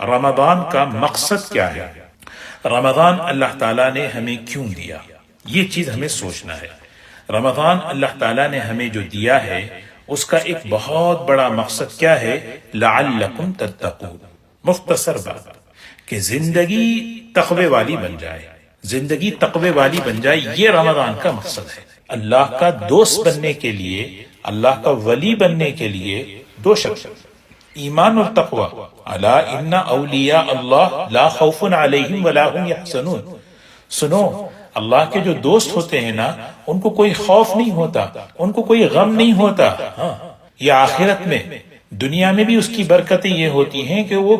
رمضان کا مقصد کیا ہے؟ رمضان اللہ تعالیٰ نے ہمیں کیوں دیا؟ یہ چیز ہمیں سوچنا ہے۔ رمضان اللہ تعالیٰ نے ہمیں جو دیا ہے اس کا ایک بہت بڑا مقصد کیا ہے؟ لعلکم تتقون۔ مختصر بات کہ زندگی تقوی والی بن جائے، زندگی تقوی والی بن جائے، یہ رمضان کا مقصد ہے۔ اللہ کا دوست بننے کے لیے، اللہ کا ولی بننے کے لیے دو شرط، ایمان اور تقوی۔ الا ان اولیاء اللہ لا خوف علیہم ولا هم یحزنون۔ سنو، اللہ کے جو دوست ہوتے ہیں نا، ان کو کوئی خوف نہیں ہوتا، ان کو کوئی غم نہیں ہوتا۔ ہاں، یہ آخرت میں، دنیا میں بھی اس کی برکتیں یہ ہوتی ہیں کہ وہ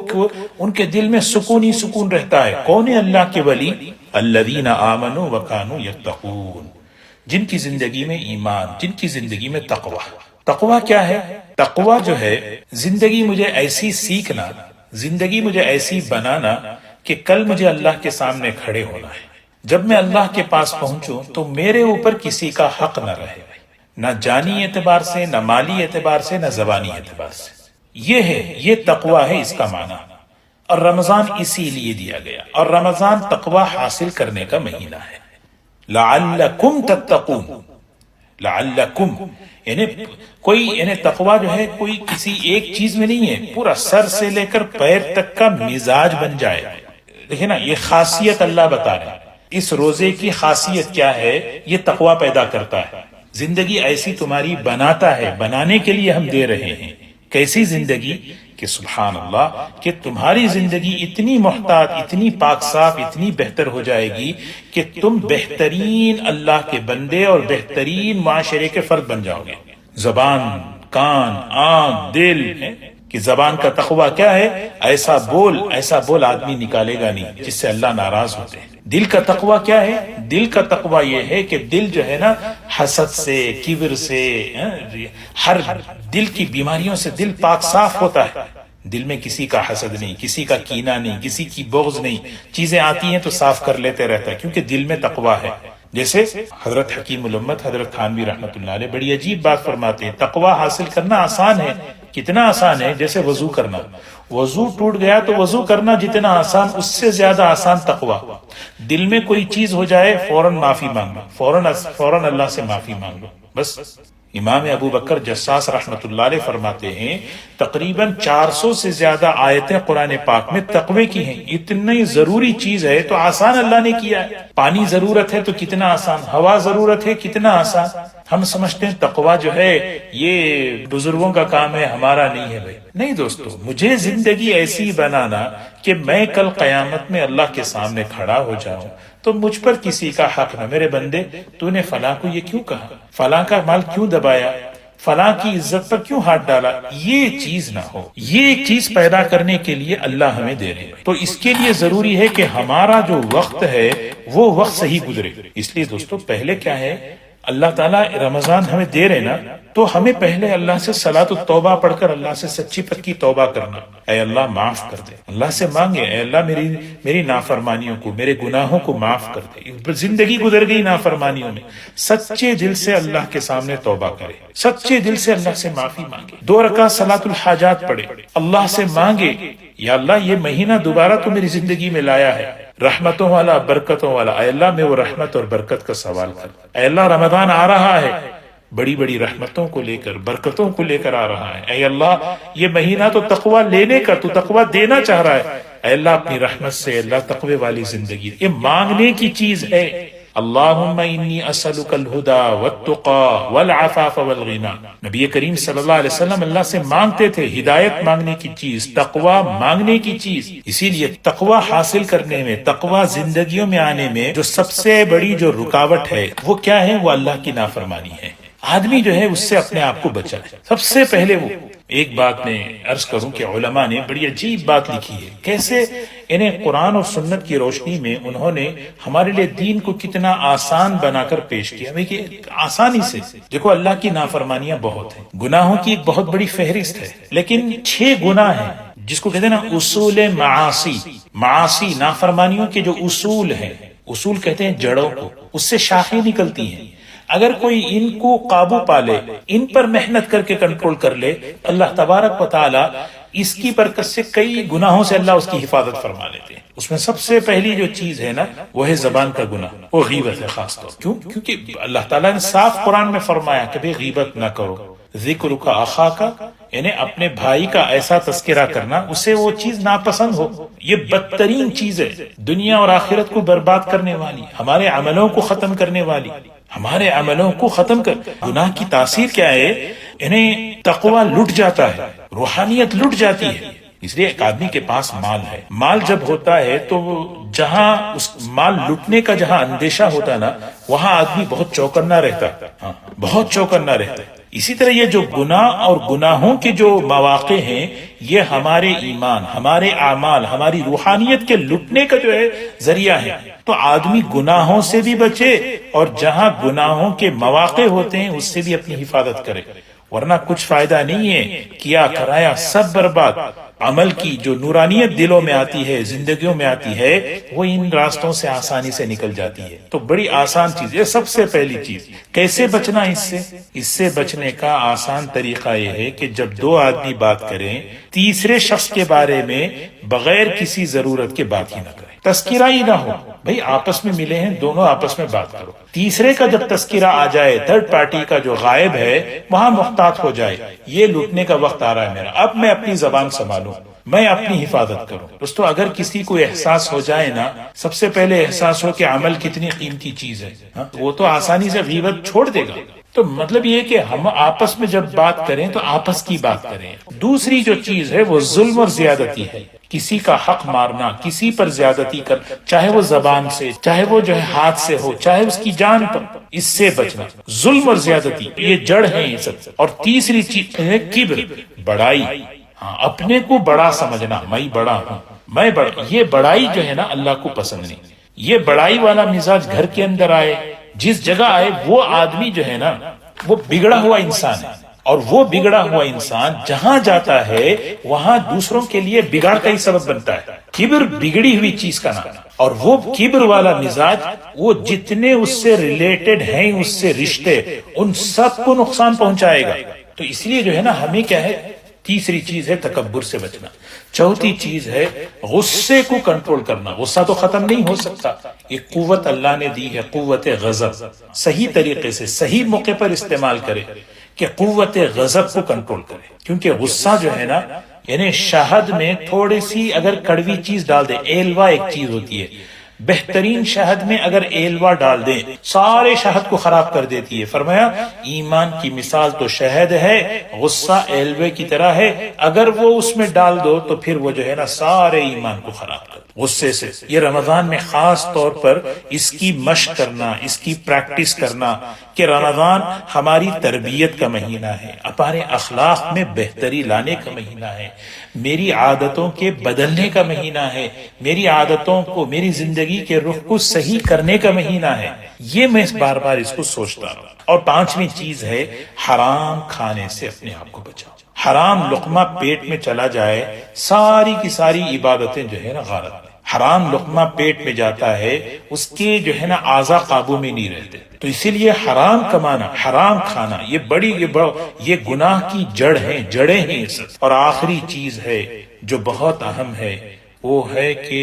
ان کے دل میں سکون ہی سکون رہتا ہے۔ کون ہے اللہ کے ولی؟ الذین آمنوا وکانوا یتقون، جن کی زندگی میں ایمان، جن کی زندگی میں تقوی۔ تقوی کیا ہے؟ تقوی جو ہے زندگی مجھے ایسی سیکھنا، زندگی مجھے ایسی بنانا کہ کل مجھے اللہ کے سامنے کھڑے ہونا ہے۔ جب میں اللہ کے پاس پہنچوں تو میرے اوپر کسی کا حق نہ رہے، نہ جانی اعتبار سے، نہ مالی اعتبار سے، نہ زبانی اعتبار سے۔ یہ ہے، یہ تقوی ہے اس کا معنی۔ اور رمضان اسی لیے دیا گیا، اور رمضان تقوی حاصل کرنے کا مہینہ ہے۔ لعلکم تتقون، لعلکم یعنی تقوی جو ہے کوئی کسی ایک چیز میں نہیں ہے، پورا سر سے لے کر پیر تک کا مزاج بن جائے۔ دیکھیں نا، یہ خاصیت اللہ بتا رہے ہیں۔ اس روزے کی خاصیت کیا ہے؟ یہ تقوی پیدا کرتا ہے، زندگی ایسی تمہاری بناتا ہے، بنانے کے لیے ہم دے رہے ہیں۔ کیسی زندگی؟ کہ سبحان اللہ، کہ تمہاری زندگی اتنی محتاط، اتنی پاک صاف، اتنی بہتر ہو جائے گی کہ تم بہترین اللہ کے بندے اور بہترین معاشرے کے فرد بن جاؤ گے۔ زبان، کان، آنکھ، دل، کہ زبان کا تقوی کیا ہے؟ ایسا بول آدمی نکالے گا نہیں جس سے اللہ ناراض ہوتے ہیں۔ دل کا تقوی کیا ہے؟ دل کا تقوی یہ ہے کہ دل جو ہے نا، حسد سے، کبر سے، ہر دل کی بیماریوں سے دل پاک صاف ہوتا ہے۔ دل میں کسی کا حسد نہیں، کسی کا کینہ نہیں، کسی کی بغض نہیں۔ چیزیں آتی ہیں تو صاف کر لیتے رہتا ہے، کیونکہ دل میں تقوی ہے۔ جیسے حضرت حکیم الامت حضرت تھانوی رحمۃ اللہ علیہ بڑی عجیب بات فرماتے ہیں، تقوی حاصل کرنا آسان ہے۔ کتنا آسان ہے؟ جیسے وضو کرنا، وضو ٹوٹ گیا تو وضو کرنا جتنا آسان، اس سے زیادہ آسان تقوی۔ دل میں کوئی چیز ہو جائے، فوراً معافی مانگو، فوراً اللہ سے معافی مانگو، بس۔ امام ابو بکر جساس رحمۃ اللہ علیہ فرماتے ہیں تقریباً 400 سے زیادہ آیتیں قرآن پاک میں تقوی کی ہیں۔ اتنی ضروری چیز ہے تو آسان اللہ نے کیا ہے۔ پانی ضرورت ہے تو کتنا آسان، ہوا ضرورت ہے کتنا آسان۔ ہم سمجھتے ہیں تقوی جو ہے یہ بزرگوں کا کام ہے، ہمارا نہیں ہے۔ بھائی نہیں دوستو، مجھے زندگی ایسی بنانا کہ میں کل قیامت میں اللہ کے سامنے کھڑا ہو جاؤں تو مجھ پر کسی کا حق نہ۔ میرے بندے، تو نے فلاں کو یہ کیوں کہا، فلاں کا مال کیوں دبایا، فلاں کی عزت پر کیوں ہاتھ ڈالا، یہ چیز نہ ہو۔ یہ چیز پیدا کرنے کے لیے اللہ ہمیں دے رہے ہیں، تو اس کے لیے ضروری ہے کہ ہمارا جو وقت ہے وہ وقت صحیح گزرے۔ اس لیے دوستو، پہلے کیا ہے، اللہ تعالیٰ رمضان ہمیں دے رہے نا، تو ہمیں پہلے اللہ سے صلاۃ التوبہ پڑھ کر اللہ سے سچی پکی توبہ کرنا۔ اے اللہ معاف کر دے، اللہ سے مانگے، اے اللہ میری نافرمانیوں کو، میرے گناہوں کو معاف کر دے۔ زندگی گزر گئی نافرمانیوں میں، سچے دل سے اللہ کے سامنے توبہ کرے، سچے دل سے اللہ سے معافی مانگے، 2 رکعت صلاۃ الحاجات پڑھے، اللہ سے مانگے یا اللہ یہ مہینہ دوبارہ تو میری زندگی میں لایا ہے، رحمتوں والا، برکتوں والا، اے اللہ میں وہ رحمت اور برکت کا سوال کر۔ اے اللہ رمضان آ رہا ہے، بڑی بڑی رحمتوں کو لے کر، برکتوں کو لے کر آ رہا ہے۔ اے اللہ یہ مہینہ تو تقوی لینے کا، تو تقوی دینا چاہ رہا ہے۔ اے اللہ اپنی رحمت سے اللہ تقوی والی زندگی، یہ مانگنے کی چیز ہے۔ اللہم انی اسألک الہدی والتقی والعفاف والغنی۔ نبی کریم صلی اللہ علیہ وسلم اللہ سے مانگتے تھے، ہدایت مانگنے کی چیز، تقوی مانگنے کی چیز۔ اسی لیے تقوی حاصل کرنے میں، تقوی زندگیوں میں آنے میں جو سب سے بڑی جو رکاوٹ ہے وہ کیا ہے؟ وہ اللہ کی نافرمانی ہے۔ آدمی جو ہے اس سے اپنے آپ کو بچائے، سب سے پہلے وہ۔ ایک بات میں عرض کروں کہ علماء نے بڑی عجیب بات لکھی ہے، کیسے انہیں قرآن اور سنت کی روشنی میں انہوں نے ہمارے لیے دین کو کتنا آسان بنا کر پیش کیا۔ آسانی سے دیکھو، اللہ کی نافرمانیاں بہت ہیں، گناہوں کی ایک بہت بڑی فہرست ہے، لیکن 6 گناہ ہیں جس کو کہتے ہیں نا اصول معاصی، نافرمانیوں کے جو اصول ہیں، اصول کہتے ہیں جڑوں کو، اس سے شاخیں نکلتی ہیں۔ اگر کوئی ان کو قابو پا لے، ان پر محنت کر کے کنٹرول کر لے، اللہ تبارک و تعالی اس کی برکت سے کئی گناہوں سے اللہ اس کی حفاظت فرما لیتے ہیں۔ اس میں سب سے پہلی جو چیز ہے نا وہ ہے زبان کا گناہ، وہ غیبت ہے خاص طور۔ کیونکہ اللہ تعالیٰ نے صاف قرآن میں فرمایا کہ بھئی غیبت نہ کرو، ذکر کا آخا کا، یعنی اپنے بھائی کا ایسا تذکرہ کرنا اسے وہ چیز ناپسند ہو، یہ بدترین چیز ہے، دنیا اور آخرت کو برباد کرنے والی، ہمارے عملوں کو ختم کرنے والی، ہمارے عملوں کو ختم کر۔ گناہ کی تاثیر کیا ہے؟ انہیں تقوی لٹ جاتا ہے، روحانیت لٹ جاتی ہے۔ اس لیے ایک آدمی کے پاس مال ہے، مال جب ہوتا ہے تو جہاں اس مال لٹنے کا جہاں اندیشہ ہوتا ہے نا، وہاں آدمی بہت چوکنا رہتا ہے، بہت چوکنا رہتا ہے۔ اسی طرح یہ جو گناہ اور گناہوں کے جو مواقع ہیں، یہ ہمارے ایمان، ہمارے اعمال، ہماری روحانیت کے لٹنے کا جو ہے ذریعہ ہے۔ تو آدمی گناہوں سے بھی بچے اور جہاں گناہوں کے مواقع ہوتے ہیں اس سے بھی اپنی حفاظت کرے، ورنہ کچھ فائدہ نہیں ہے، کیا کرایا سب برباد۔ عمل کی جو نورانیت دلوں میں آتی ہے، زندگیوں میں آتی ہے، وہ ان راستوں سے آسانی سے نکل جاتی ہے۔ تو بڑی آسان چیز ہے، سب سے پہلی چیز کیسے بچنا اس سے بچنے کا آسان طریقہ یہ ہے کہ جب دو آدمی بات کریں، تیسرے شخص کے بارے میں بغیر کسی ضرورت کے بات ہی نہ کریں، تذکرہ ہی نہ ہو۔ بھئی آپس میں ملے ہیں، دونوں آپس میں بات کرو، تیسرے کا جب تذکرہ آ جائے، تھرڈ پارٹی کا جو غائب ہے وہاں محتاط ہو جائے، یہ لوٹنے کا وقت آ رہا ہے میرا، اب میں اپنی زبان سنبھالوں، میں اپنی حفاظت کروں۔ دوستو اگر کسی کو احساس ہو جائے نا، سب سے پہلے احساس ہو کہ عمل کتنی قیمتی چیز ہے، وہ تو آسانی سے غیبت چھوڑ دے گا۔ تو مطلب یہ کہ ہم آپس میں جب بات کریں تو آپس کی بات کریں۔ دوسری جو چیز ہے وہ ظلم اور زیادتی ہے، کسی کا حق مارنا، کسی پر زیادتی کر، چاہے وہ زبان سے، چاہے وہ جو ہے ہاتھ سے ہو، چاہے اس کی جان پر، اس سے بچنا۔ ظلم اور زیادتی یہ جڑ ہے یہ سب۔ اور تیسری چیز ہے کبر، بڑائی، اپنے کو بڑا سمجھنا، میں بڑا ہوں، میں بڑا، یہ بڑائی جو ہے نا اللہ کو پسند نہیں۔ یہ بڑائی والا مزاج گھر کے اندر آئے، جس جگہ آئے، وہ آدمی جو ہے نا وہ بگڑا ہوا انسان ہے، اور وہ بگڑا ہوا انسان جہاں جاتا ہے وہاں دوسروں کے لیے بگاڑ کا ہی سبب بنتا ہے۔ کبر بگڑی ہوئی چیز کا نام، اور وہ کبر والا مزاج، وہ جتنے اس سے ریلیٹڈ ہیں، اس سے رشتے، ان سب کو نقصان پہنچائے گا۔ تو اس لیے جو ہے نا ہمیں کیا ہے، تیسری چیز ہے تکبر سے بچنا۔ چوتھی چیز ہے غصے کو کنٹرول کرنا۔ غصہ تو ختم نہیں ہو سکتا، ایک قوت اللہ نے دی ہے، قوت غضب، صحیح طریقے سے صحیح موقع پر استعمال کرے کہ قوت غضب کو کنٹرول کرے۔ کیونکہ غصہ جو ہے نا، یعنی شہد میں تھوڑی سی اگر کڑوی چیز ڈال دے، ایلوا ایک چیز ہوتی ہے، بہترین شہد میں اگر ایلوا ڈال دیں سارے شہد کو خراب کر دیتی ہے۔ فرمایا ایمان کی مثال تو شہد ہے، غصہ ایلوے کی طرح ہے، اگر وہ اس میں ڈال دو تو پھر وہ جو ہے نا سارے ایمان کو خراب کر غصے سے۔ یہ رمضان میں خاص طور پر اس کی مشق کرنا، اس کی پریکٹس کرنا کہ رمضان ہماری تربیت کا مہینہ ہے، ہمارے اخلاق میں بہتری لانے کا مہینہ ہے، میری عادتوں کے بدلنے کا مہینہ ہے، میری عادتوں کو، میری زندگی کے رخ کو صحیح کرنے کا مہینہ ہے۔ یہ میں بار بار اس کو سوچتا ہوں۔ اور پانچویں چیز ہے حرام کھانے سے اپنے آپ کو بچاؤ۔ حرام لقمہ پیٹ میں چلا جائے، ساری کی ساری عبادتیں جو ہے نا غارت میں۔ حرام لقمہ پیٹ میں جاتا ہے، اس کے جو ہے نا اعضاء قابو میں نہیں رہتے۔ تو اسی لیے حرام کمانا، حرام کھانا، یہ گناہ کی جڑیں ہیں۔ اور آخری چیز ہے جو بہت اہم ہے، وہ ہے کہ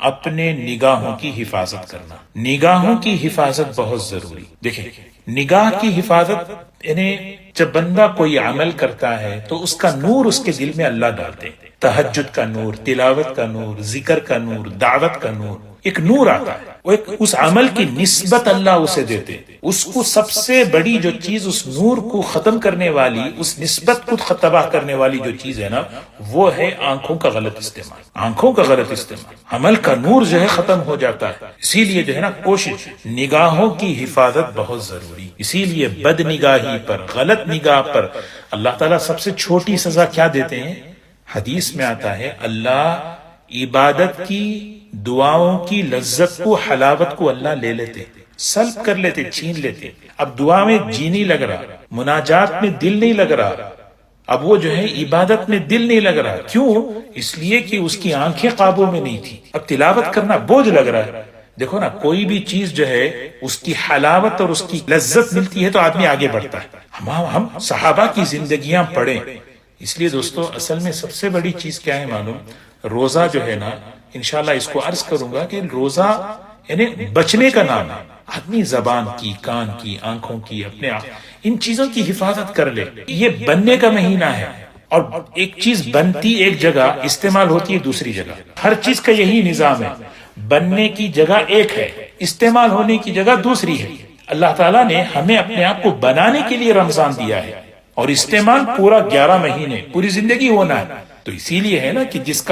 اپنے نگاہوں کی حفاظت کرنا۔ نگاہوں کی حفاظت بہت ضروری۔ دیکھیں نگاہ کی حفاظت، یعنی جب بندہ کوئی عمل کرتا ہے تو اس کا نور اس کے دل میں اللہ ڈالتے ہیں۔ تہجد کا نور، تلاوت کا نور، ذکر کا نور، دعوت کا نور، ایک نور آتا ہے، وہ ایک اس عمل کی نسبت اللہ اسے دیتے۔ اس کو سب سے بڑی جو چیز اس نور کو ختم کرنے والی، اس نسبت کو تباہ کرنے والی جو چیز ہے نا، وہ ہے آنکھوں کا غلط استعمال۔ آنکھوں کا غلط استعمال، عمل کا نور جو ہے ختم ہو جاتا ہے۔ اسی لیے جو ہے نا کوشش، نگاہوں کی حفاظت بہت ضروری۔ اسی لیے بد نگاہی پر، غلط نگاہ پر اللہ تعالیٰ سب سے چھوٹی سزا کیا دیتے ہیں؟ حدیث میں آتا ہے اللہ عبادت کی، دعاؤں کی لذت کو، حلاوت کو اللہ لے لیتے، سلب کر لیتے، چھین لیتے۔ اب دعا میں جی نہیں لگ رہا، مناجات میں دل نہیں لگ رہا، اب وہ جو ہے عبادت میں دل نہیں لگ رہا۔ کیوں؟ اس لیے کہ اس کی آنکھیں قابو میں نہیں تھی۔ اب تلاوت کرنا بوجھ لگ رہا ہے، دیکھو نا، کوئی بھی چیز جو ہے اس کی حلاوت اور اس کی لذت ملتی ہے تو آدمی آگے بڑھتا ہے. ہم صحابہ کی زندگیاں پڑھیں. اس لیے دوستو اصل میں سب سے بڑی چیز کیا ہے معلوم؟ روزہ جو ہے نا، انشاءاللہ اس کو عرض کروں گا کہ روزہ یعنی بچنے کا نام ہے. آدمی زبان کی، کان کی، آنکھوں کی، اپنے ان چیزوں کی حفاظت کر لے. یہ بننے کا مہینہ ہے، اور ایک چیز بنتی ایک جگہ، استعمال ہوتی ہے دوسری جگہ. ہر چیز کا یہی نظام ہے، بننے کی جگہ ایک ہے، استعمال ہونے کی جگہ دوسری ہے. اللہ تعالیٰ نے ہمیں اپنے آپ کو بنانے کے لیے رمضان دیا ہے، اور استعمال پورا 11 مہینے، پوری زندگی ہونا ہے. تو اسی لیے ہے نا کہ جس کا